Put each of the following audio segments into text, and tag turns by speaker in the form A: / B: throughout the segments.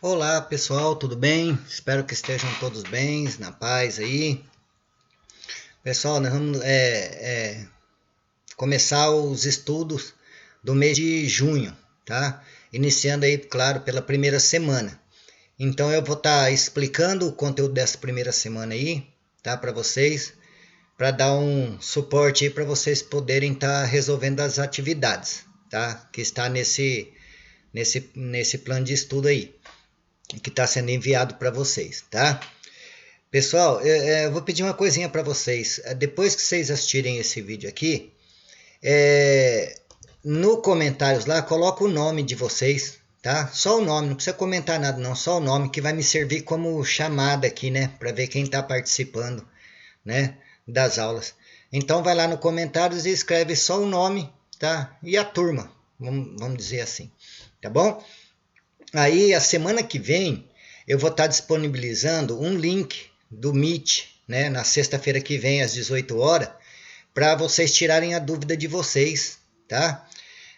A: Olá pessoal, tudo bem? Espero que estejam todos bem, na paz aí. Pessoal, nós vamos começar os estudos do mês de junho, tá? Iniciando aí, claro, pela primeira semana. Então eu vou estar explicando o conteúdo dessa primeira semana aí, tá? Para vocês, para dar um suporte aí para vocês poderem estar resolvendo as atividades, tá? Que está nesse plano de estudo aí, que está sendo enviado para vocês, tá? Pessoal, eu vou pedir uma coisinha para vocês. Depois que vocês assistirem esse vídeo aqui, no comentários lá, coloca o nome de vocês, tá? Só o nome, não precisa comentar nada não, só o nome que vai me servir como chamada aqui, né? Para ver quem está participando, né? Das aulas. Então vai lá no comentários e escreve só o nome, tá? E a turma, vamos dizer assim, tá bom? Aí a semana que vem eu vou estar disponibilizando um link do Meet, né, na sexta-feira que vem às 18 horas, para vocês tirarem a dúvida de vocês, tá?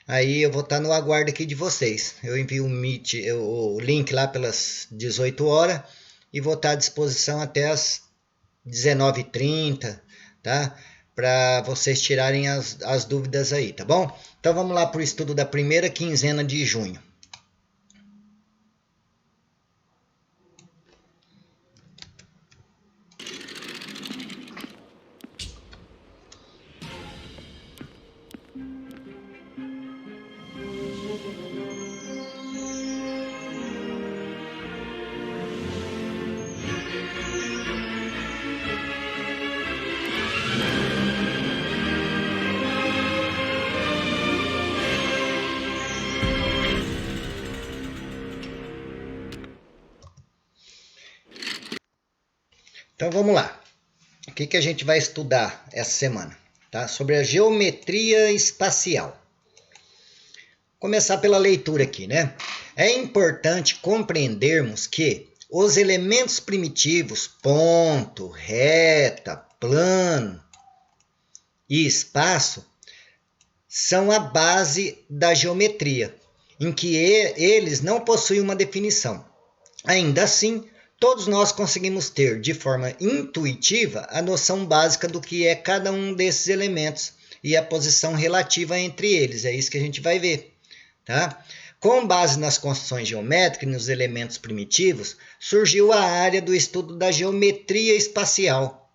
A: Aí eu vou estar no aguardo aqui de vocês. Eu envio o link lá pelas 18 horas e vou estar à disposição até as 19h30, tá? Para vocês tirarem as dúvidas aí, tá bom? Então vamos lá para o estudo da primeira quinzena de junho. Então vamos lá. O que a gente vai estudar essa semana? Tá? Sobre a geometria espacial. Começar pela leitura aqui, né? É importante compreendermos que os elementos primitivos, ponto, reta, plano e espaço, são a base da geometria, em que eles não possuem uma definição. Ainda assim, todos nós conseguimos ter, de forma intuitiva, a noção básica do que é cada um desses elementos e a posição relativa entre eles. É isso que a gente vai ver, tá? Com base nas construções geométricas e nos elementos primitivos, surgiu a área do estudo da geometria espacial,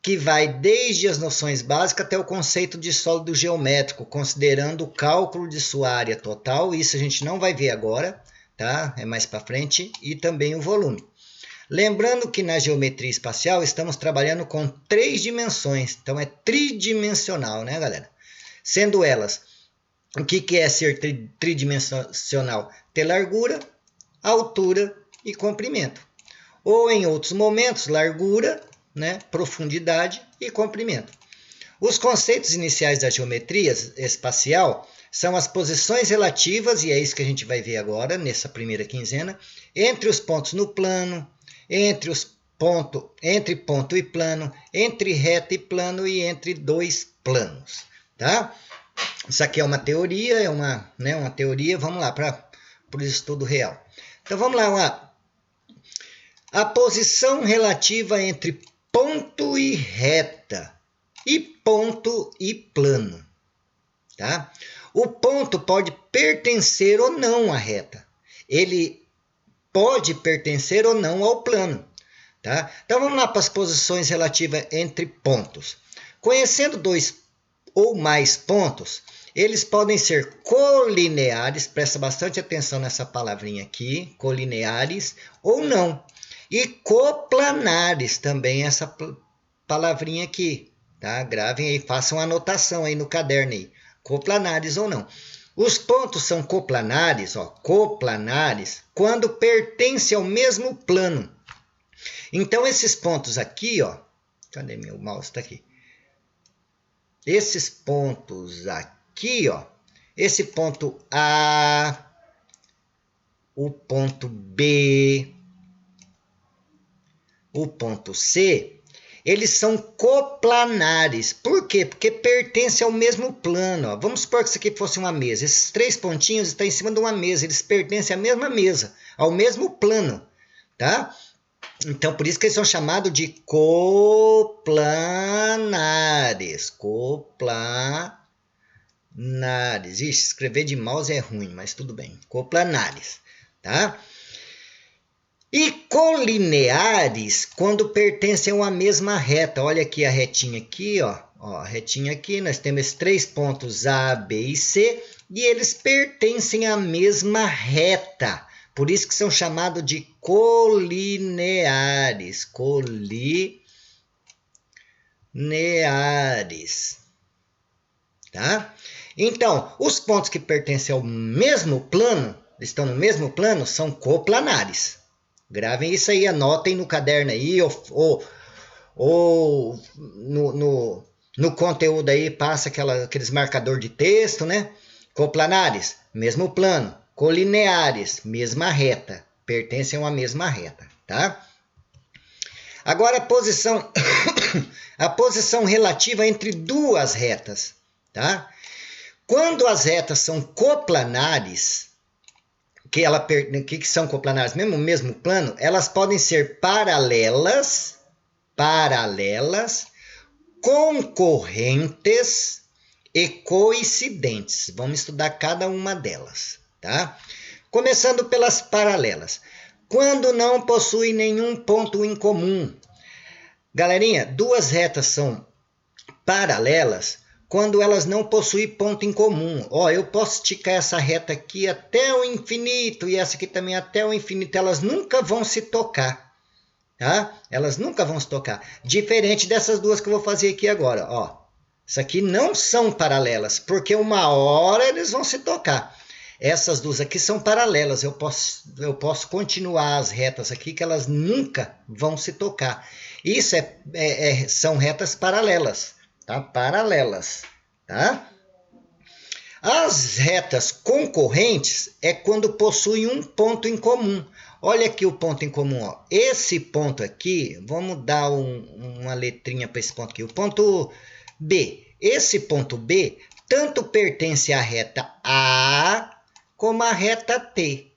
A: que vai desde as noções básicas até o conceito de sólido geométrico, considerando o cálculo de sua área total. Isso a gente não vai ver agora, tá? É mais para frente, e também o volume. Lembrando que na geometria espacial estamos trabalhando com 3 dimensões, então é tridimensional, né, galera? Sendo elas, o que é ser tridimensional? Ter largura, altura e comprimento. Ou em outros momentos, largura, né, profundidade e comprimento. Os conceitos iniciais da geometria espacial são as posições relativas, e é isso que a gente vai ver agora, nessa primeira quinzena, entre os pontos no plano, entre ponto e plano, entre reta e plano e entre dois planos, tá? Isso aqui é uma teoria, uma teoria, vamos lá para o estudo real. Então vamos lá, a posição relativa entre ponto e reta e ponto e plano, tá? O ponto pode pertencer ou não à reta. Ele pode pertencer ou não ao plano, tá? Então vamos lá para as posições relativas entre pontos. Conhecendo dois ou mais pontos, eles podem ser colineares, presta bastante atenção nessa palavrinha aqui, colineares, ou não. E coplanares também, essa palavrinha aqui, tá? Gravem aí, façam anotação aí no caderno aí, coplanares ou não. Os pontos são coplanares, coplanares, quando pertencem ao mesmo plano. Então, esses pontos aqui, cadê meu mouse? Está aqui. Esses pontos aqui, esse ponto A, o ponto B, o ponto C, eles são coplanares. Por quê? Porque pertencem ao mesmo plano. Vamos supor que isso aqui fosse uma mesa. Esses 3 pontinhos estão em cima de uma mesa. Eles pertencem à mesma mesa. ao mesmo plano, tá? Então, por isso que eles são chamados de coplanares. Coplanares. Ixi, escrever de mouse é ruim, mas tudo bem. Coplanares, tá? E colineares quando pertencem a uma mesma reta. Olha aqui a retinha aqui, ó. A retinha aqui, nós temos esses 3 pontos A, B e C, e eles pertencem à mesma reta. Por isso que são chamados de colineares. Colineares. Tá? Então, os pontos que pertencem ao mesmo plano, estão no mesmo plano, são coplanares. Gravem isso aí, anotem no caderno aí, ou no conteúdo aí, passa aqueles marcador de texto, né? Coplanares, mesmo plano. Colineares, mesma reta. Pertencem a uma mesma reta, tá? Agora a posição relativa entre duas retas, tá? Quando as retas são coplanares, que são coplanares mesmo plano, elas podem ser paralelas, concorrentes e coincidentes. Vamos estudar cada uma delas, tá? Começando pelas paralelas. Quando não possui nenhum ponto em comum. Galerinha, duas retas são paralelas quando elas não possuem ponto em comum. Ó, eu posso esticar essa reta aqui até o infinito e essa aqui também até o infinito. Elas nunca vão se tocar, tá? Elas nunca vão se tocar. Diferente dessas duas que eu vou fazer aqui agora, ó. Isso aqui não são paralelas, porque uma hora eles vão se tocar. Essas duas aqui são paralelas. Eu posso continuar as retas aqui que elas nunca vão se tocar. Isso são retas paralelas. Tá? Paralelas, tá? As retas concorrentes é quando possuem um ponto em comum. Olha aqui o ponto em comum, ó. Esse ponto aqui, vamos dar uma letrinha para esse ponto aqui, o ponto B. Esse ponto B tanto pertence à reta A como à reta T.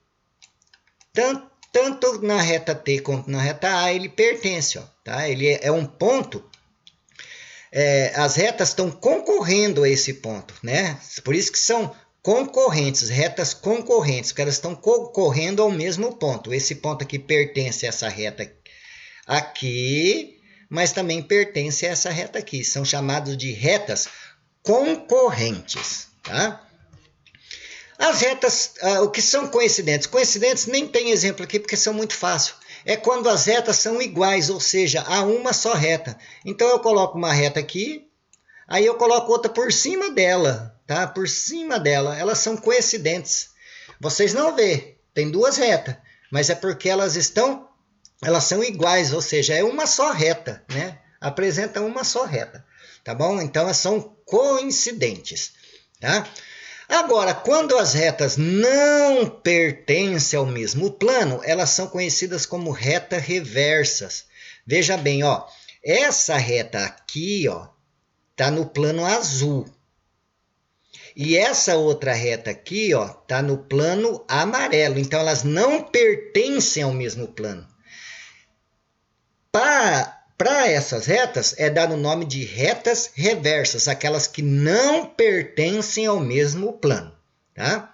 A: Tanto na reta T quanto na reta A ele pertence, ó, tá? Ele é um ponto. As retas estão concorrendo a esse ponto, né? Por isso que são concorrentes, retas concorrentes, porque elas estão concorrendo ao mesmo ponto. Esse ponto aqui pertence a essa reta aqui, mas também pertence a essa reta aqui. São chamados de retas concorrentes, tá? As retas, o que são coincidentes? Coincidentes nem tem exemplo aqui porque são muito fáceis. É quando as retas são iguais, ou seja, há uma só reta. Então eu coloco uma reta aqui, aí eu coloco outra por cima dela, tá? Por cima dela. Elas são coincidentes. Vocês não vê, tem duas retas, mas é porque elas são iguais, ou seja, é uma só reta, né? Apresenta uma só reta, tá bom? Então elas são coincidentes, tá? Agora, quando as retas não pertencem ao mesmo plano, elas são conhecidas como retas reversas. Veja bem, ó, essa reta aqui, ó, tá no plano azul. E essa outra reta aqui, ó, tá no plano amarelo. Então elas não pertencem ao mesmo plano. Para essas retas, é dado o nome de retas reversas, aquelas que não pertencem ao mesmo plano, tá?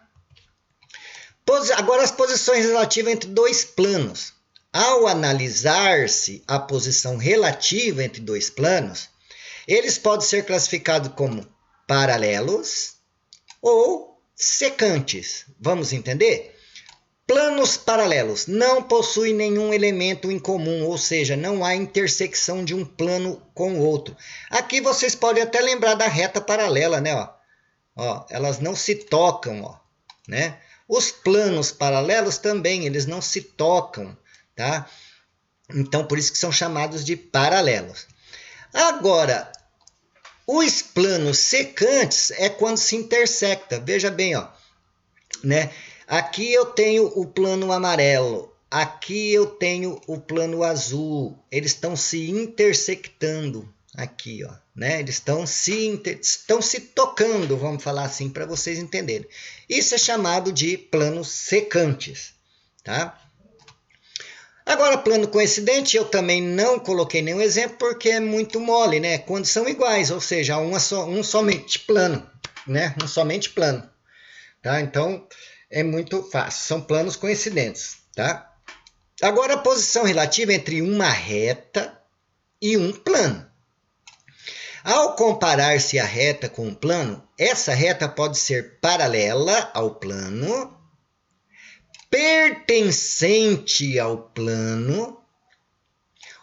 A: Agora, as posições relativas entre dois planos. Ao analisar-se a posição relativa entre dois planos, eles podem ser classificados como paralelos ou secantes. Vamos entender? Planos paralelos não possuem nenhum elemento em comum, ou seja, não há intersecção de um plano com o outro. Aqui vocês podem até lembrar da reta paralela, né? Ó, elas não se tocam, ó, né? Os planos paralelos também, eles não se tocam, tá? Então, por isso que são chamados de paralelos. Agora, os planos secantes é quando se intersecta. Veja bem, ó, né? Aqui eu tenho o plano amarelo, aqui eu tenho o plano azul. Eles estão se intersectando aqui, ó, né? Eles estão se tocando, vamos falar assim, para vocês entenderem. Isso é chamado de planos secantes, tá? Agora, plano coincidente, eu também não coloquei nenhum exemplo porque é muito mole, né? Quando são iguais, ou seja, um somente plano, né? Um somente plano, tá? Então, é muito fácil, são planos coincidentes, tá? Agora, a posição relativa entre uma reta e um plano. Ao comparar-se a reta com um plano, essa reta pode ser paralela ao plano, pertencente ao plano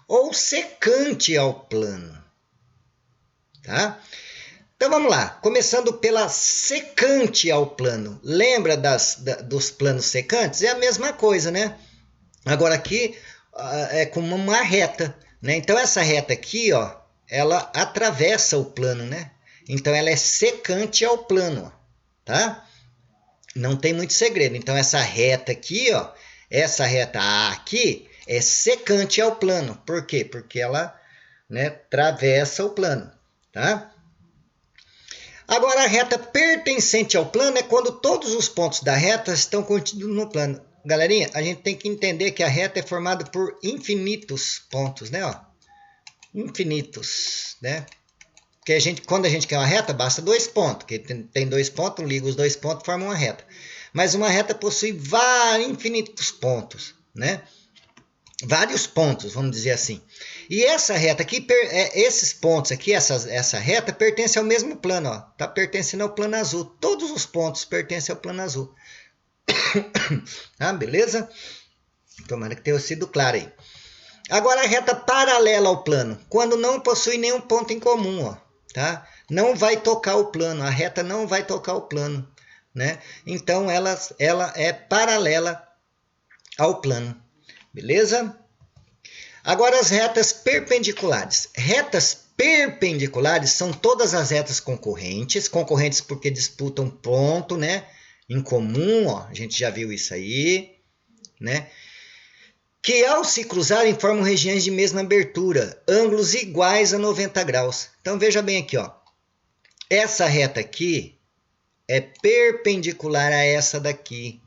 A: ou secante ao plano, tá? Então vamos lá, começando pela secante ao plano. Lembra dos planos secantes? É a mesma coisa, né? Agora aqui é como uma reta, né? Então essa reta aqui, ó, ela atravessa o plano, né? Então ela é secante ao plano, tá? Não tem muito segredo. Então essa reta aqui, ó, essa reta A aqui é secante ao plano. Por quê? Porque ela, né, atravessa o plano, tá? Agora a reta pertencente ao plano é quando todos os pontos da reta estão contidos no plano. Galerinha, a gente tem que entender que a reta é formada por infinitos pontos, né? Ó, infinitos, né? Porque quando a gente quer uma reta, basta 2 pontos. Que tem 2 pontos, liga os 2 pontos, forma uma reta. Mas uma reta possui infinitos pontos, né? Vários pontos, vamos dizer assim. E essa reta aqui, esses pontos aqui, essa reta pertence ao mesmo plano, ó. Tá pertencendo ao plano azul. Todos os pontos pertencem ao plano azul. Ah, beleza? Tomara que tenha sido claro aí. Agora a reta paralela ao plano, quando não possui nenhum ponto em comum, ó, tá? Não vai tocar o plano, a reta não vai tocar o plano, né? Então ela é paralela ao plano, beleza? Agora as retas perpendiculares. Retas perpendiculares são todas as retas concorrentes porque disputam ponto, né? Em comum, ó, a gente já viu isso aí, né? Que ao se cruzarem formam regiões de mesma abertura, ângulos iguais a 90 graus. Então veja bem aqui, ó. Essa reta aqui é perpendicular a essa daqui.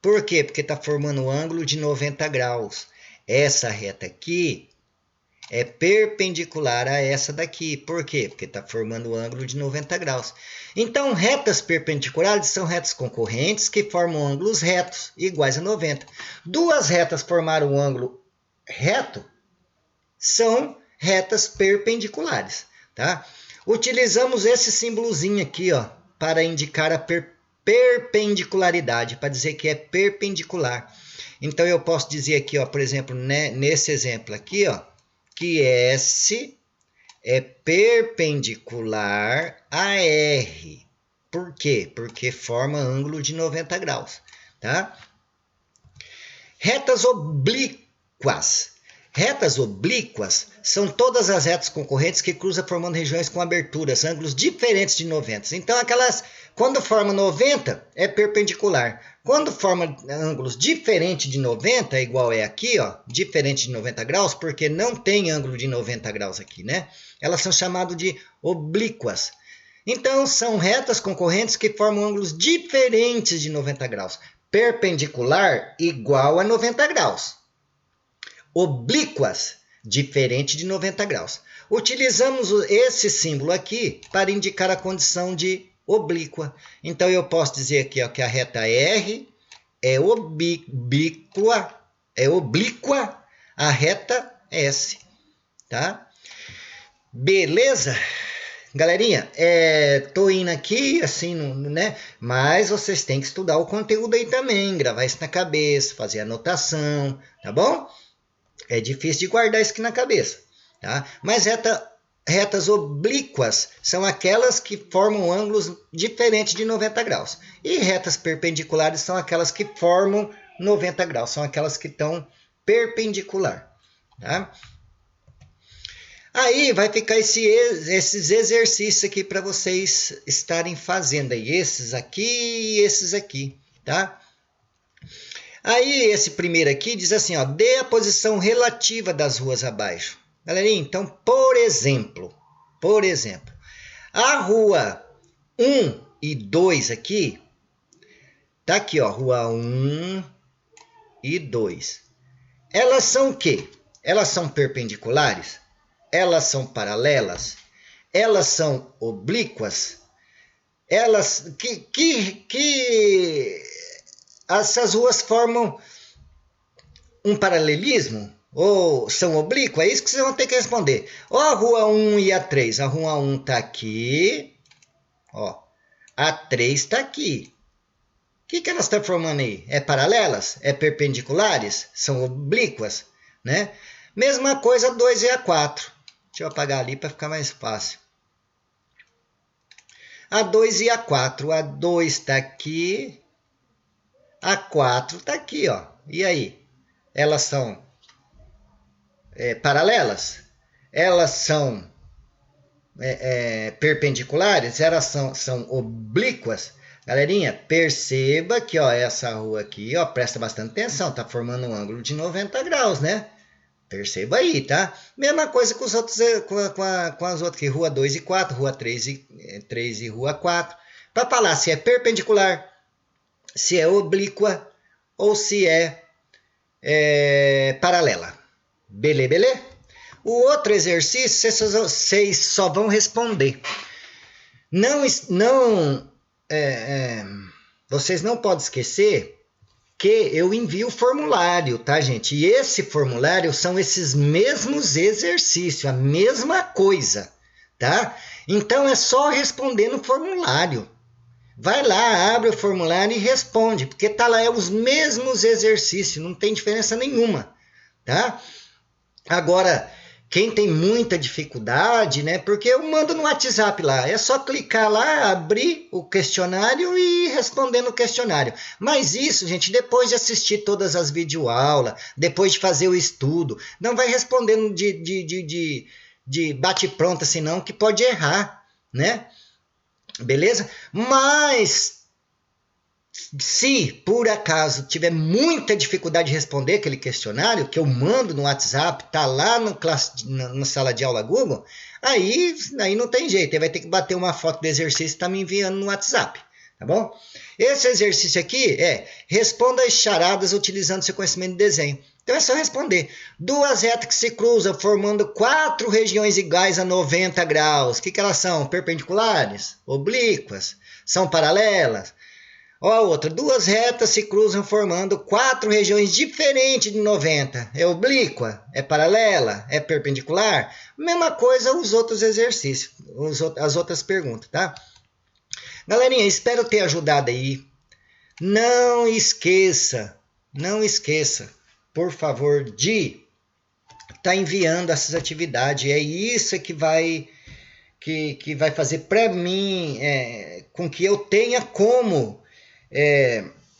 A: Por quê? Porque está formando um ângulo de 90 graus. Essa reta aqui é perpendicular a essa daqui. Por quê? Porque está formando um ângulo de 90 graus. Então, retas perpendiculares são retas concorrentes que formam ângulos retos, iguais a 90. Duas retas formaram um ângulo reto, são retas perpendiculares, tá? Utilizamos esse símbolozinho aqui, ó, para indicar a perpendicularidade, para dizer que é perpendicular. Então, eu posso dizer aqui, ó, por exemplo, né, nesse exemplo aqui, ó, que S é perpendicular a R. Por quê? Porque forma ângulo de 90 graus, tá? Retas oblíquas. Retas oblíquas são todas as retas concorrentes que cruzam formando regiões com aberturas, ângulos diferentes de 90. Então, quando forma 90, é perpendicular. Quando forma ângulos diferentes de 90, igual é aqui, ó, diferente de 90 graus, porque não tem ângulo de 90 graus aqui, né? Elas são chamadas de oblíquas. Então, são retas concorrentes que formam ângulos diferentes de 90 graus. Perpendicular igual a 90 graus. Oblíquas, diferente de 90 graus. Utilizamos esse símbolo aqui para indicar a condição de oblíqua. Então, eu posso dizer aqui, ó, que a reta R é oblíqua, a reta S, tá? Beleza? Galerinha, tô indo aqui, assim, né? Mas vocês têm que estudar o conteúdo aí também, gravar isso na cabeça, fazer anotação, tá bom? É difícil de guardar isso aqui na cabeça, tá? Mas retas oblíquas são aquelas que formam ângulos diferentes de 90 graus. E retas perpendiculares são aquelas que formam 90 graus, são aquelas que estão perpendicular, tá? Aí vai ficar esses exercícios aqui para vocês estarem fazendo aí, esses aqui e esses aqui, tá? Aí esse primeiro aqui diz assim, ó, dê a posição relativa das ruas abaixo. Galerinha, então, por exemplo, a rua 1 e 2 aqui, tá aqui, ó, rua 1 e 2. Elas são o quê? Elas são perpendiculares? Elas são paralelas? Elas são oblíquas? Elas essas ruas formam um paralelismo? Ou são oblíquas? É isso que vocês vão ter que responder. Ó, a rua 1 e a 3. A rua 1 está aqui. Ó, a 3 está aqui. O que elas estão formando aí? É paralelas? É perpendiculares? São oblíquas? Né? Mesma coisa a 2 e a 4. Deixa eu apagar ali para ficar mais fácil. A 2 e a 4. A 2 está aqui. A 4 está aqui, ó. E aí? Elas são paralelas? Elas são perpendiculares? Elas são oblíquas? Galerinha, perceba que ó, essa rua aqui, ó, presta bastante atenção, tá formando um ângulo de 90 graus, né? Perceba aí, tá? Mesma coisa com os outros, com as outras, que rua 2 e 4, rua 3 e rua 4. Para falar se é perpendicular, se é oblíqua ou se é paralela. Beleza? O outro exercício, vocês só vão responder. Vocês não podem esquecer que eu envio o formulário, tá, gente? E esse formulário são esses mesmos exercícios, a mesma coisa, tá? Então é só responder no formulário. Vai lá, abre o formulário e responde, porque tá lá os mesmos exercícios, não tem diferença nenhuma, tá? Agora, quem tem muita dificuldade, né? Porque eu mando no WhatsApp lá, é só clicar lá, abrir o questionário e responder no questionário. Mas isso, gente, depois de assistir todas as videoaulas, depois de fazer o estudo, não vai respondendo de bate-pronto assim não, que pode errar, né? Beleza? Mas se por acaso tiver muita dificuldade de responder aquele questionário que eu mando no WhatsApp, tá lá na sala de aula Google, aí não tem jeito, aí vai ter que bater uma foto do exercício e tá me enviando no WhatsApp, tá bom? Esse exercício aqui responda as charadas utilizando seu conhecimento de desenho. Então é só responder. Duas retas que se cruzam formando 4 regiões iguais a 90 graus. O que elas são? Perpendiculares? Oblíquas? São paralelas? Ó a outra. Duas retas se cruzam formando 4 regiões diferentes de 90. É oblíqua? É paralela? É perpendicular? Mesma coisa os outros exercícios, as outras perguntas, tá? Galerinha, espero ter ajudado aí. Não esqueça, por favor, de estar enviando essas atividades. É isso que vai fazer para mim com que eu tenha como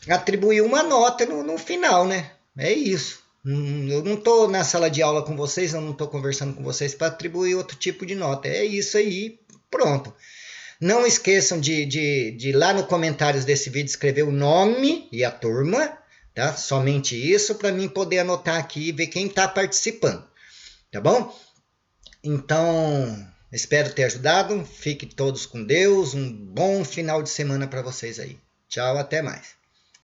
A: atribuir uma nota no final, né? É isso. Eu não estou na sala de aula com vocês, eu não estou conversando com vocês para atribuir outro tipo de nota. É isso aí, pronto. Não esqueçam de lá no comentários desse vídeo escrever o nome e a turma, tá? Somente isso para mim poder anotar aqui e ver quem está participando, tá bom? Então, espero ter ajudado. Fiquem todos com Deus. Um bom final de semana para vocês aí. Tchau, até mais.